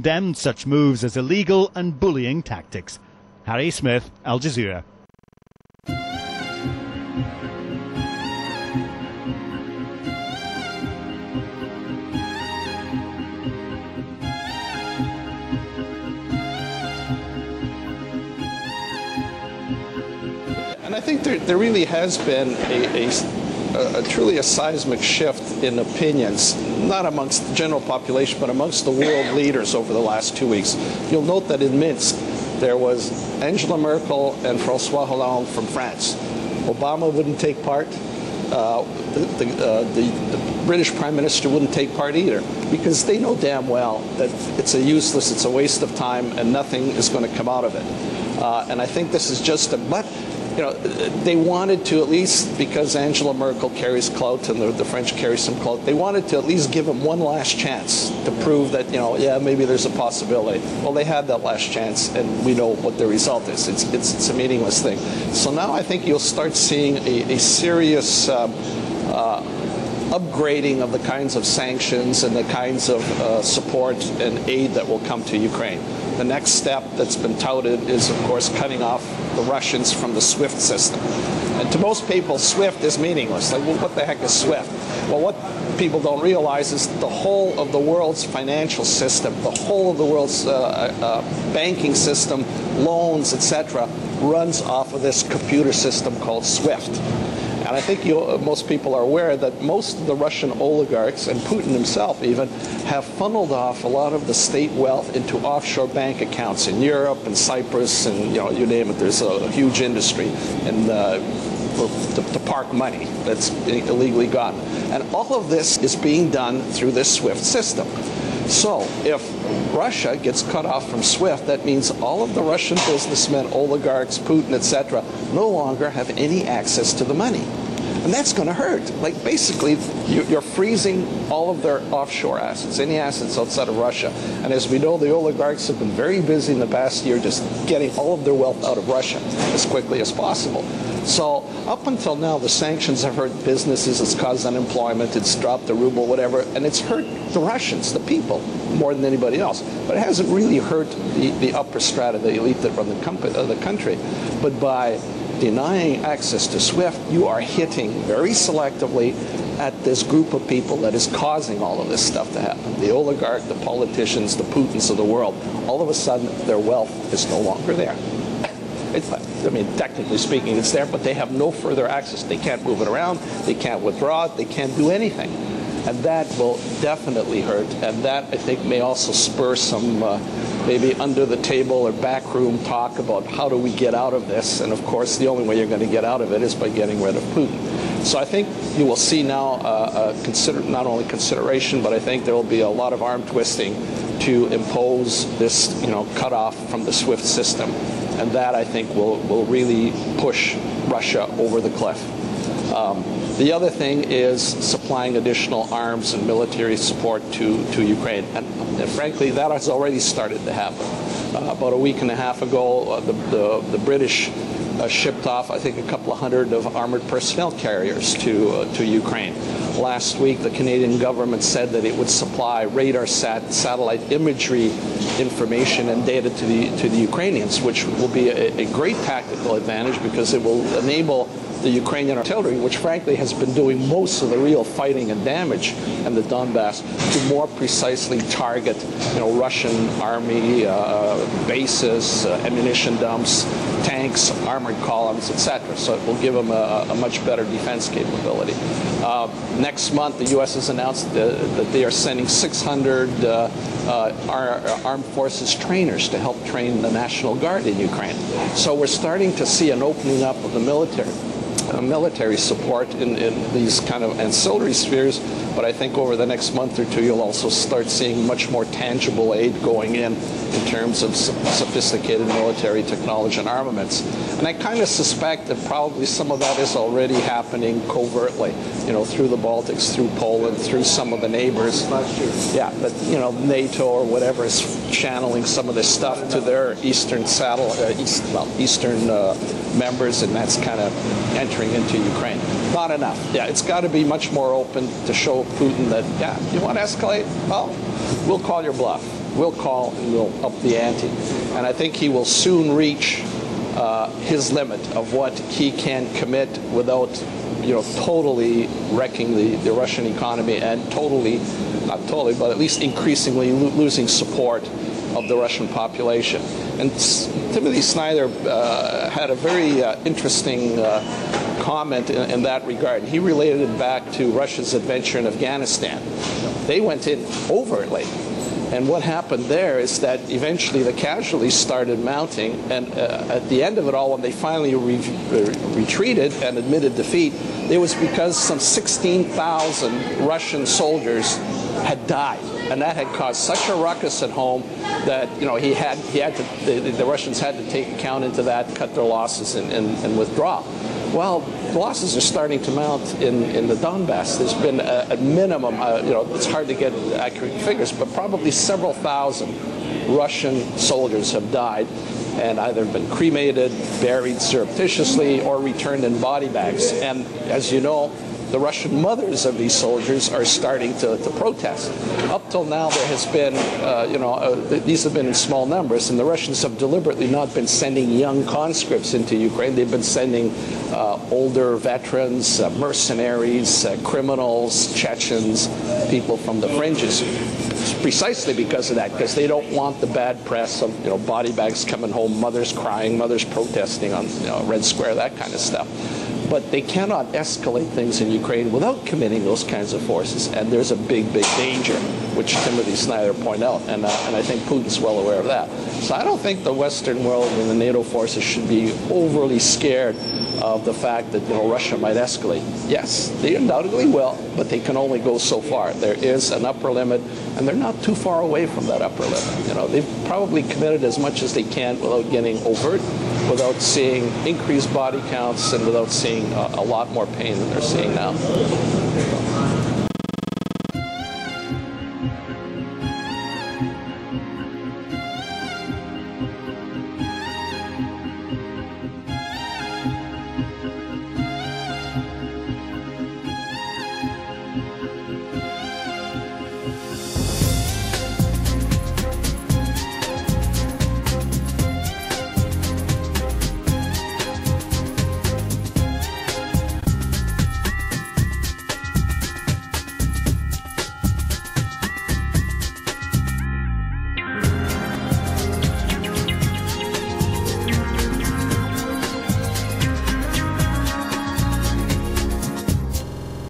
condemned such moves as illegal and bullying tactics. Harry Smith, Al Jazeera. And I think there really has been truly a seismic shift in opinions, not amongst the general population, but amongst the world leaders over the last 2 weeks. You'll note that in Minsk, there was Angela Merkel and François Hollande from France. Obama wouldn't take part. The British Prime Minister wouldn't take part either, because they know damn well that it's a waste of time, and nothing is going to come out of it. And I think this is just they wanted to, at least because Angela Merkel carries clout and the French carry some clout, they wanted to at least give him one last chance to prove that, yeah, maybe there's a possibility. Well, they had that last chance, and we know what the result is. It's a meaningless thing. So now I think you'll start seeing a serious upgrading of the kinds of sanctions and the kinds of support and aid that will come to Ukraine. The next step that's been touted is, of course, cutting off the Russians from the SWIFT system. And to most people, SWIFT is meaningless. Like, well, what the heck is SWIFT? Well, what people don't realize is the whole of the world's financial system, the whole of the world's banking system, loans, etc., runs off of this computer system called SWIFT. And I think most people are aware that most of the Russian oligarchs, and Putin himself even, have funneled off a lot of the state wealth into offshore bank accounts in Europe and Cyprus, and you name it. There's a huge industry to park money that's illegally gotten. And all of this is being done through this SWIFT system. So if Russia gets cut off from SWIFT, that means all of the Russian businessmen, oligarchs, Putin, etc., no longer have any access to the money. And that's going to hurt. Like, basically, you're freezing all of their offshore assets, any assets outside of Russia. And as we know, the oligarchs have been very busy in the past year just getting all of their wealth out of Russia as quickly as possible. So up until now, the sanctions have hurt businesses, it's caused unemployment, it's dropped the ruble, whatever, and it's hurt the Russians, the people, more than anybody else. But it hasn't really hurt the upper strata, the elite that run the country. But by denying access to SWIFT, you are hitting very selectively at this group of people that is causing all of this stuff to happen. The oligarch, the politicians, the Putins of the world, all of a sudden their wealth is no longer there. Technically speaking, it's there, but they have no further access. They can't move it around, they can't withdraw it, they can't do anything. And that will definitely hurt, and that, I think, may also spur some maybe under the table or backroom talk about how do we get out of this. And of course, the only way you're going to get out of it is by getting rid of Putin. So I think you will see now not only consideration, but I think there will be a lot of arm twisting to impose this, cutoff from the SWIFT system. And that, I think, will really push Russia over the cliff. The other thing is supplying additional arms and military support to Ukraine. And frankly, that has already started to happen. About a week and a half ago, the British shipped off, I think, a couple of hundred of armored personnel carriers to Ukraine. Last week, the Canadian government said that it would supply radar satellite imagery information and data to the Ukrainians, which will be a great tactical advantage because it will enable the Ukrainian artillery, which frankly has been doing most of the real fighting and damage in the Donbass, to more precisely target, Russian army bases, ammunition dumps, tanks, armored columns, etc. So it will give them a much better defense capability. Next month, the U.S. has announced that they are sending 600 armed forces trainers to help train the National Guard in Ukraine. So we're starting to see an opening up of the military support in these kind of ancillary spheres, but I think over the next month or two you'll also start seeing much more tangible aid going in terms of sophisticated military technology and armaments. And I kind of suspect that probably some of that is already happening covertly, through the Baltics, through Poland, through some of the neighbors. Yeah, but NATO or whatever is channeling some of this stuff to their eastern members, and that's kind of entering into Ukraine. Not enough. Yeah, it's got to be much more open to show Putin that, yeah, you want to escalate? Well, we'll call your bluff. will call and will up the ante. And I think he will soon reach his limit of what he can commit without, totally wrecking the Russian economy and not totally, but at least increasingly losing support of the Russian population. And Timothy Snyder had a very interesting comment in that regard. He related it back to Russia's adventure in Afghanistan. They went in overtly. And what happened there is that eventually the casualties started mounting, and at the end of it all, when they finally retreated and admitted defeat, it was because some 16,000 Russian soldiers had died, and that had caused such a ruckus at home that the Russians had to take account into that, cut their losses, and withdraw. Well, the losses are starting to mount in the Donbass. There's been a minimum, it's hard to get accurate figures, but probably several thousand Russian soldiers have died and either been cremated, buried surreptitiously, or returned in body bags. And as you know, the Russian mothers of these soldiers are starting to protest. Up till now, there has been, these have been in small numbers, and the Russians have deliberately not been sending young conscripts into Ukraine. They've been sending older veterans, mercenaries, criminals, Chechens, people from the fringes. Precisely because of that, because they don't want the bad press of body bags coming home, mothers crying, mothers protesting on Red Square, that kind of stuff. But they cannot escalate things in Ukraine without committing those kinds of forces. And there's a big, big danger, which Timothy Snyder pointed out. And I think Putin's well aware of that. So I don't think the Western world and the NATO forces should be overly scared of the fact that Russia might escalate. Yes, they undoubtedly will, but they can only go so far. There is an upper limit, and they're not too far away from that upper limit. They've probably committed as much as they can without getting overt, without seeing increased body counts, and without seeing a lot more pain than they're seeing now.